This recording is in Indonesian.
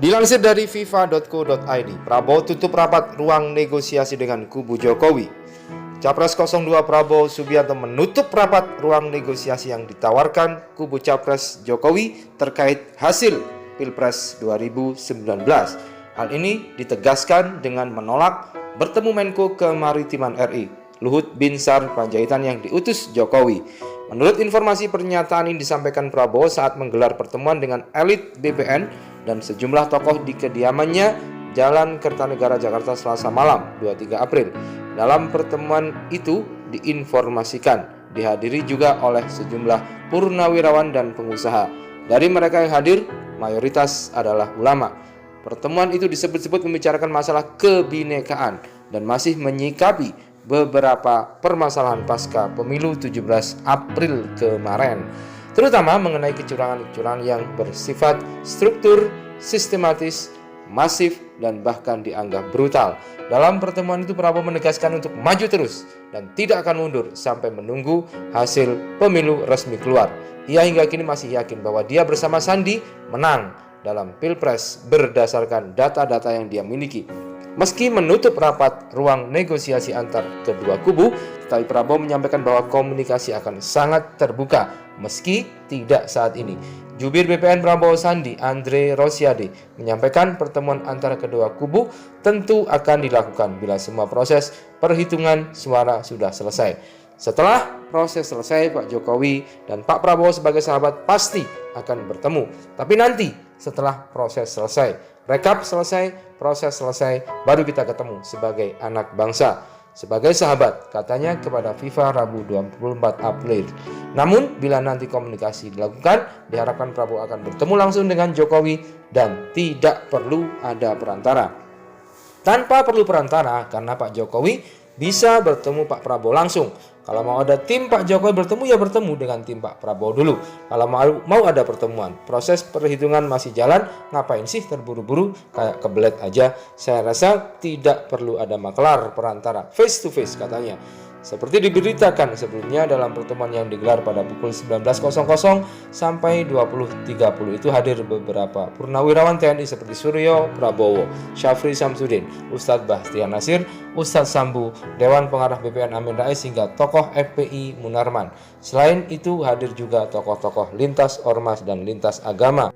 Dilansir dari fifa.co.id, Prabowo tutup rapat ruang negosiasi dengan kubu Jokowi. Capres 02 Prabowo Subianto menutup rapat ruang negosiasi yang ditawarkan kubu Capres Jokowi terkait hasil Pilpres 2019. Hal ini ditegaskan dengan menolak bertemu Menko Kemaritiman RI, Luhut Binsar Panjaitan yang diutus Jokowi. Menurut informasi, pernyataan ini disampaikan Prabowo saat menggelar pertemuan dengan elit BPN dan sejumlah tokoh di kediamannya Jalan Kertanegara, Jakarta, Selasa malam 23 April. Dalam pertemuan itu diinformasikan dihadiri juga oleh sejumlah purnawirawan dan pengusaha. Dari mereka yang hadir, mayoritas adalah ulama. Pertemuan itu disebut-sebut membicarakan masalah kebinekaan dan masih menyikapi beberapa permasalahan pasca pemilu 17 April kemarin, terutama mengenai kecurangan-kecurangan yang bersifat struktur, sistematis, masif, dan bahkan dianggap brutal. Dalam pertemuan itu Prabowo menegaskan untuk maju terus dan tidak akan mundur sampai menunggu hasil pemilu resmi keluar. Ia hingga kini masih yakin bahwa dia bersama Sandi menang dalam Pilpres berdasarkan data-data yang dia miliki. Meski menutup rapat ruang negosiasi antar kedua kubu, tetapi Prabowo menyampaikan bahwa komunikasi akan sangat terbuka meski tidak saat ini. Jubir BPN Prabowo Sandi, Andre Rosiade, menyampaikan pertemuan antara kedua kubu tentu akan dilakukan bila semua proses perhitungan suara sudah selesai. Setelah proses selesai, Pak Jokowi dan Pak Prabowo sebagai sahabat pasti akan bertemu. Tapi nanti setelah proses selesai, rekap selesai, proses selesai, baru kita ketemu sebagai anak bangsa, sebagai sahabat, katanya kepada FIFA Rabu 24 April. Namun bila nanti komunikasi dilakukan, diharapkan Prabowo akan bertemu langsung dengan Jokowi dan tidak perlu ada perantara. Tanpa perlu perantara karena Pak Jokowi bisa bertemu Pak Prabowo langsung. Kalau mau ada tim Pak Jokowi bertemu, ya bertemu dengan tim Pak Prabowo dulu. Kalau mau ada pertemuan, proses perhitungan masih jalan, ngapain sih terburu-buru kayak kebelet aja? Saya rasa tidak perlu ada maklar perantara, face to face katanya. Seperti diberitakan sebelumnya dalam pertemuan yang digelar pada pukul 19.00 sampai 20.30 itu hadir beberapa purnawirawan TNI seperti Suryo Prabowo, Syafri Samsudin, Ustadz Bastian Nasir, Ustadz Sambu, Dewan Pengarah BPN Amin Rais hingga tokoh FPI Munarman. Selain itu hadir juga tokoh-tokoh lintas ormas dan lintas agama.